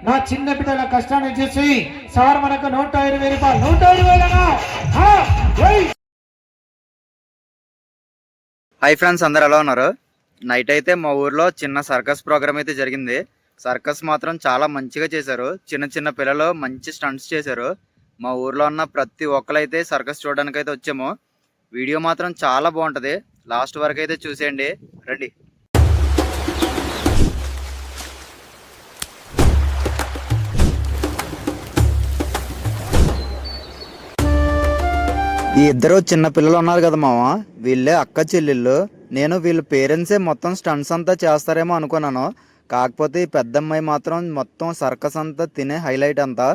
నా చిన్న బిడ్డల కష్టాన్ని చూసి సార్ మనకు 120 రూపాయలు 120,000. హాయ్ ఫ్రెండ్స్, అందరు ఎలా ఉన్నారు? నైట్ అయితే మా ఊర్లో చిన్న సర్కస్ ప్రోగ్రామ్ అయితే జరిగింది. సర్కస్ మాత్రం చాలా మంచిగా చేశారు. చిన్న చిన్న పిల్లలు మంచి స్టంట్స్ చేశారు. మా ఊర్లో ఉన్న ప్రతి ఒక్కరైతే సర్కస్ చూడడానికి అయితే వచ్చాము. వీడియో మాత్రం చాలా బాగుంటుంది. లాస్ట్ వరకు అయితే చూసేయండి. రండి. ఈ ఇద్దరు చిన్న పిల్లలు ఉన్నారు కదా మామ, వీళ్ళే అక్క చెల్లెళ్ళు. నేను వీళ్ళ పేరెంట్సే మొత్తం స్టంట్స్ అంతా చేస్తారేమో అనుకున్నాను. కాకపోతే ఈ పెద్దమ్మాయి మాత్రం మొత్తం సర్కస్ అంతా తినే హైలైట్ అంతా.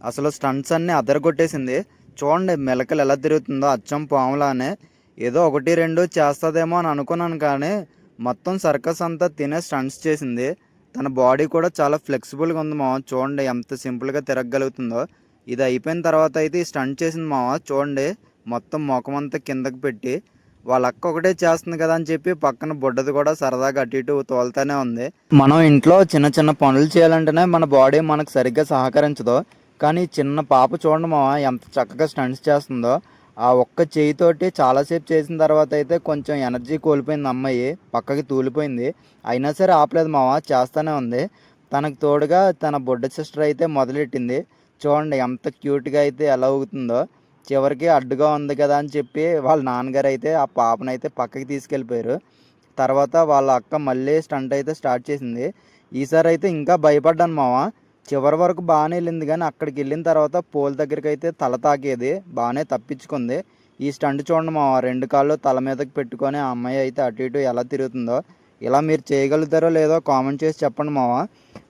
అసలు స్టంట్స్ అన్నీ అదరగొట్టేసింది. చూడండి మెలకలు ఎలా తిరుగుతుందో, అచ్చం పాములానే. ఏదో 1-2 చేస్తుందేమో అని అనుకున్నాను, కానీ మొత్తం సర్కస్ అంతా తినే స్టంట్స్ చేసింది. తన బాడీ కూడా చాలా ఫ్లెక్సిబుల్గా ఉంది మామ. చూడండి ఎంత సింపుల్గా తిరగగలుగుతుందో. ఇది అయిపోయిన తర్వాత అయితే ఈ స్టంట్ చేసింది మామ. చూడండి మొత్తం ముఖమంతా కిందకి పెట్టి. వాళ్ళ అక్క ఒకటే చేస్తుంది కదా అని చెప్పి పక్కన బుడ్డది కూడా సరదాగా అటు ఇటు తోలుతానే ఉంది. మనం ఇంట్లో చిన్న చిన్న పనులు చేయాలంటేనే మన బాడీ మనకు సరిగ్గా సహకరించదు. కానీ చిన్న పాప చూడండి మామ ఎంత చక్కగా స్టంట్స్ చేస్తుందో. ఆ ఒక్క చేయితోటి చాలాసేపు చేసిన తర్వాత అయితే కొంచెం ఎనర్జీ కోల్పోయింది అమ్మాయి, పక్కకి తూలిపోయింది. అయినా సరే ఆపలేదు మామ, చేస్తూనే ఉంది. తనకు తోడుగా తన బుడ్డ సిస్టర్ అయితే మొదలెట్టింది. చూడండి ఎంత క్యూట్గా అయితే ఎలా ఊగుతుందో. చివరికి అడ్డుగా ఉంది కదా అని చెప్పి వాళ్ళ నాన్నగారు అయితే ఆ పాపనైతే పక్కకి తీసుకెళ్ళిపోయారు. తర్వాత వాళ్ళ అక్క మళ్ళీ స్టంట్ అయితే స్టార్ట్ చేసింది. ఈసారి అయితే ఇంకా భయపడ్డాను మామ. చివరి వరకు బాగానే వెళ్ళింది, కానీ అక్కడికి వెళ్ళిన తర్వాత పోల్ దగ్గరికి అయితే తల తాకేది, బాగానే తప్పించుకుంది. ఈ స్టంట్ చూడండి మామ, 2 కాళ్ళు తల మీదకి పెట్టుకొని ఆ అమ్మాయి అయితే అటు ఇటు ఎలా తిరుగుతుందో. ఇలా మీరు చేయగలుగుతారో లేదో కామెంట్ చేసి చెప్పండి మామ.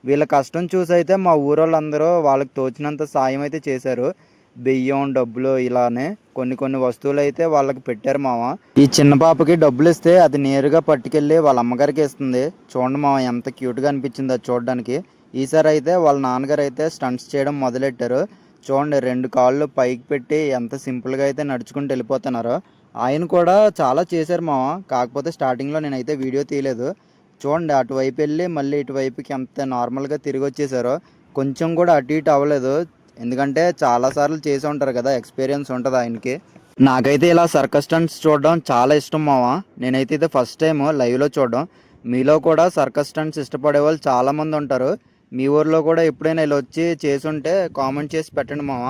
వీళ్ళ కష్టం చూసి అయితే మా ఊరోళ్ళందరూ వాళ్ళకి తోచినంత సాయం అయితే చేశారు. బియ్యం, డబ్బులు ఇలానే కొన్ని వస్తువులు అయితే వాళ్ళకి పెట్టారు మామ. ఈ చిన్న పాపకి డబ్బులు ఇస్తే అది నేరుగా పట్టుకెళ్ళి వాళ్ళ అమ్మగారికి ఇస్తుంది. చూడండి మామ ఎంత క్యూట్గా అనిపించింది అది చూడడానికి. ఈసారి అయితే వాళ్ళ నాన్నగారు అయితే స్టంట్స్ చేయడం మొదలెట్టారు. చూడండి 2 కాళ్ళు పైకి పెట్టి ఎంత సింపుల్గా అయితే నడుచుకుంటూ వెళ్ళిపోతున్నారు. ఆయన కూడా చాలా చేశారు మామ. కాకపోతే స్టార్టింగ్లో నేనైతే వీడియో తీయలేదు. చూడండి అటువైపు వెళ్ళి మళ్ళీ ఇటువైపుకి ఎంత నార్మల్గా తిరిగి వచ్చేసారో. కొంచెం కూడా అటు ఇటు అవ్వలేదు. ఎందుకంటే చాలాసార్లు చేసి ఉంటారు కదా, ఎక్స్పీరియన్స్ ఉంటుంది ఆయనకి. నాకైతే ఇలా సర్కస్ స్టంట్స్ చూడడం చాలా ఇష్టం మామ. నేనైతే ఇది ఫస్ట్ టైం లైవ్లో చూడడం. మీలో కూడా సర్కస్ స్టంట్స్ ఇష్టపడే వాళ్ళు చాలామంది ఉంటారు. మీ ఊర్లో కూడా ఎప్పుడైనా ఇలా వచ్చి చేసుంటే కామెంట్ చేసి పెట్టండి మామ.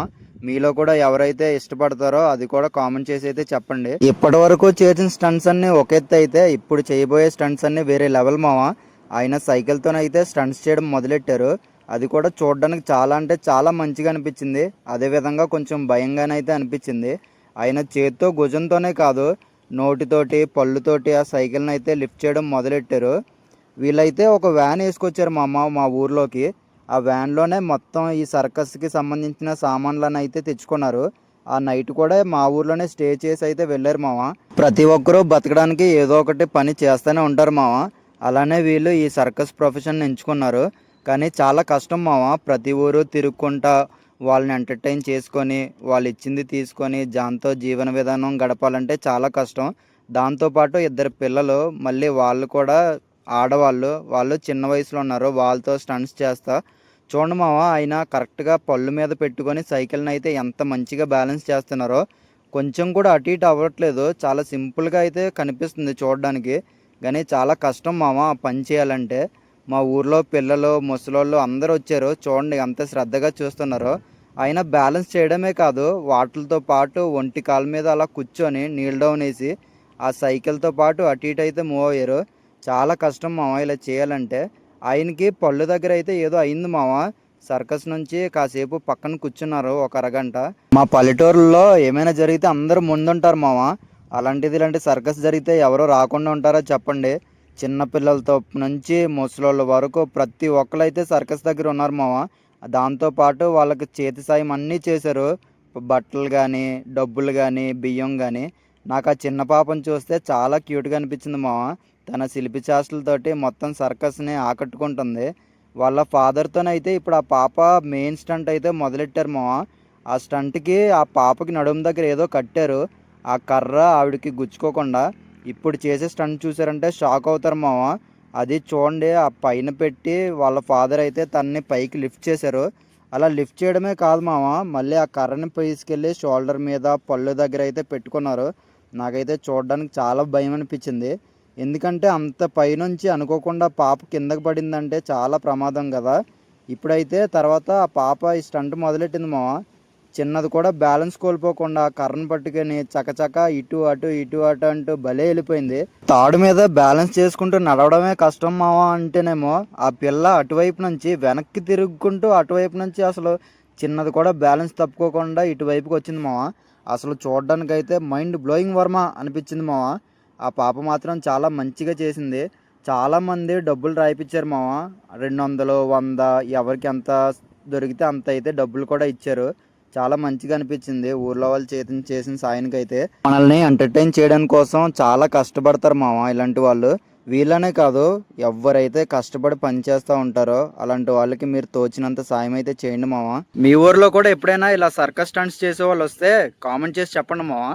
మీలో కూడా ఎవరైతే ఇష్టపడతారో అది కూడా కామెంట్ చేసి అయితే చెప్పండి. ఇప్పటి వరకు చేసిన స్టంట్స్ అన్నీ ఒక ఎత్తు అయితే ఇప్పుడు చేయబోయే స్టంట్స్ అన్నీ వేరే లెవెల్ మామ. ఆయన సైకిల్తోనైతే స్టంట్స్ చేయడం మొదలెట్టారు. అది కూడా చూడడానికి చాలా అంటే చాలా మంచిగా అనిపించింది. అదేవిధంగా కొంచెం భయంగానైతే అనిపించింది. ఆయన చేతితో భుజంతోనే కాదు, నోటితోటి పళ్ళుతోటి ఆ సైకిల్ని అయితే లిఫ్ట్ చేయడం మొదలెట్టారు. వీళ్ళైతే ఒక వ్యాన్ వేసుకొచ్చారు మా ఊర్లోకి. ఆ వ్యాన్లోనే మొత్తం ఈ సర్కస్కి సంబంధించిన సామాన్లను అయితే తెచ్చుకున్నారు. ఆ నైట్ కూడా మా ఊర్లోనే స్టే చేసి అయితే వెళ్ళారు మామ. ప్రతి ఒక్కరూ బతకడానికి ఏదో ఒకటి పని చేస్తూనే ఉంటారు మామ. అలానే వీళ్ళు ఈ సర్కస్ ప్రొఫెషన్ ఎంచుకున్నారు. కానీ చాలా కష్టం మామ. ప్రతి ఊరు తిరుక్కుంటా వాళ్ళని ఎంటర్టైన్ చేసుకొని వాళ్ళు ఇచ్చింది తీసుకొని దాంతో జీవన విధానం గడపాలంటే చాలా కష్టం. దాంతోపాటు 2 పిల్లలు, మళ్ళీ వాళ్ళు కూడా ఆడవాళ్ళు, వాళ్ళు చిన్న వయసులో ఉన్నారు. వాళ్ళతో స్టంట్స్ చేస్తా. చూడండి మామ, ఆయన కరెక్ట్గా పళ్ళు మీద పెట్టుకొని సైకిల్ని అయితే ఎంత మంచిగా బ్యాలెన్స్ చేస్తున్నారో. కొంచెం కూడా అటు ఇటు అవ్వట్లేదు. చాలా సింపుల్గా అయితే కనిపిస్తుంది చూడడానికి, కానీ చాలా కష్టం మామ పని చేయాలంటే. మా ఊర్లో పిల్లలు, ముసలోళ్ళు అందరూ వచ్చారు. చూడండి ఎంత శ్రద్ధగా చూస్తున్నారో. ఆయన బ్యాలెన్స్ చేయడమే కాదు, వాటితో పాటు ఒంటి కాళ్ళ మీద అలా కూర్చొని నీల్ డౌన్ వేసి ఆ సైకిల్తో పాటు అటు ఇటు అయితే మూవ్ అయ్యారు. చాలా కష్టం మామ ఇలా చేయాలంటే. ఆయనకి పళ్ళు దగ్గర అయితే ఏదో అయింది మామ. సర్కస్ నుంచి కాసేపు పక్కన కూర్చున్నారు ఒక అరగంట. మా పల్లెటూరులో ఏమైనా జరిగితే అందరూ ముందుంటారు మామ. అలాంటిది ఇలాంటి సర్కస్ జరిగితే ఎవరో రాకుండా ఉంటారో చెప్పండి. చిన్నపిల్లలతో నుంచి ముసలోళ్ళ వరకు ప్రతి ఒక్కరైతే సర్కస్ దగ్గర ఉన్నారు మామ. దాంతోపాటు వాళ్ళకి చేతి సాయం అన్నీ చేశారు. బట్టలు కానీ, డబ్బులు కానీ, బియ్యం కానీ. నాకు ఆ చిన్న పాపను చూస్తే చాలా క్యూట్గా అనిపించింది మామ. తన శిల్పి చేష్టలతోటి మొత్తం సర్కస్ని ఆకట్టుకుంటుంది. వాళ్ళ ఫాదర్తోనైతే ఇప్పుడు ఆ పాప మెయిన్ స్టంట్ అయితే మొదలెట్టారు మామ. ఆ స్టంట్కి ఆ పాపకి నడుము దగ్గర ఏదో కట్టారు. ఆ కర్ర ఆవిడకి గుచ్చుకోకుండా. ఇప్పుడు చేసే స్టంట్ చూసారంటే షాక్ అవుతారు మామ. అది చూడండి, ఆ పైన పెట్టి వాళ్ళ ఫాదర్ అయితే తనని పైకి లిఫ్ట్ చేశారు. అలా లిఫ్ట్ చేయడమే కాదు మామ, మళ్ళీ ఆ కర్రని తీసుకెళ్ళి షోల్డర్ మీద పళ్ళు దగ్గర అయితే పెట్టుకున్నారు. నాకైతే చూడడానికి చాలా భయం అనిపించింది. ఎందుకంటే అంత పైనుంచి అనుకోకుండా పాప కిందకి పడిందంటే చాలా ప్రమాదం కదా. ఇప్పుడైతే తర్వాత ఆ పాప ఈ స్టంట్ మొదలెట్టింది మామ. చిన్నది కూడా బ్యాలెన్స్ కోల్పోకుండా కర్రను పట్టుకొని చకచక ఇటు అటు ఇటు అటు అంటూ భలే వెళ్ళిపోయింది. తాడు మీద బ్యాలెన్స్ చేసుకుంటూ నడవడమే కష్టం మావా అంటేనేమో, ఆ పిల్ల అటువైపు నుంచి వెనక్కి తిరుగుకుంటూ అటువైపు నుంచి అసలు చిన్నది కూడా బ్యాలెన్స్ తప్పుకోకుండా ఇటువైపుకి వచ్చింది మావా. అసలు చూడడానికి అయితే మైండ్ బ్లోయింగ్ వర్మ అనిపించింది మావా. ఆ పాప మాత్రం చాలా మంచిగా చేసింది. చాలామంది డబ్బులు రాయిపించారు మావా. 200, 100 ఎవరికి ఎంత దొరికితే అంత అయితే డబ్బులు కూడా ఇచ్చారు. చాలా మంచిగా అనిపించింది. ఊర్లో వాళ్ళు చేసిన సాయానికి అయితే మనల్ని ఎంటర్టైన్ చేయడం కోసం చాలా కష్టపడతారు మామ ఇలాంటి వాళ్ళు. వీళ్ళనే కాదు, ఎవరైతే కష్టపడి పని చేస్తూ ఉంటారో అలాంటి వాళ్ళకి మీరు తోచినంత సాయం అయితే చేయండి మామ. మీ ఊర్లో కూడా ఎప్పుడైనా ఇలా సర్కస్ స్టంట్స్ చేసే వాళ్ళు వస్తే కామెంట్ చేసి చెప్పండి మామ.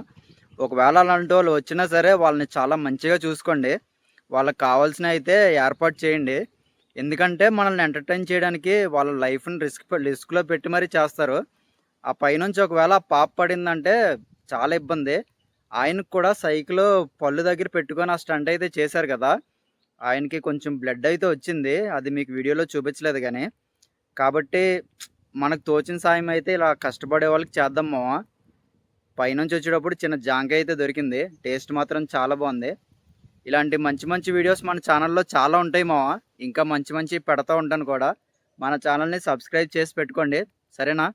ఒకవేళ అలాంటి వాళ్ళు వచ్చినా సరే వాళ్ళని చాలా మంచిగా చూసుకోండి. వాళ్ళకి కావాల్సిన అయితే ఏర్పాటు చేయండి. ఎందుకంటే మనల్ని ఎంటర్టైన్ చేయడానికి వాళ్ళ లైఫ్ని రిస్క్లో పెట్టి మరీ చేస్తారు. ఆ పైనుంచి ఒకవేళ పాప పడిందంటే చాలా ఇబ్బంది. ఆయనకు కూడా సైకిల్ పళ్ళు దగ్గర పెట్టుకొని ఆ స్టంట్ అయితే చేశారు కదా. ఆయనకి కొంచెం బ్లడ్ అయితే వచ్చింది. అది మీకు వీడియోలో చూపించలేదు కానీ. కాబట్టి మనకు తోచిన సాయం అయితే ఇలా కష్టపడే వాళ్ళకి చేద్దాం మామ. పైనుంచి వచ్చేటప్పుడు చిన్న జాంకాయ అయితే దొరికింది. టేస్ట్ మాత్రం చాలా బాగుంది. ఇలాంటి మంచి మంచి వీడియోస్ మన ఛానల్లో చాలా ఉంటాయి మామ. ఇంకా మంచి మంచి పెడతా ఉంటాను కూడా. మన ఛానల్ని సబ్స్క్రైబ్ చేసి పెట్టుకోండి, సరేనా?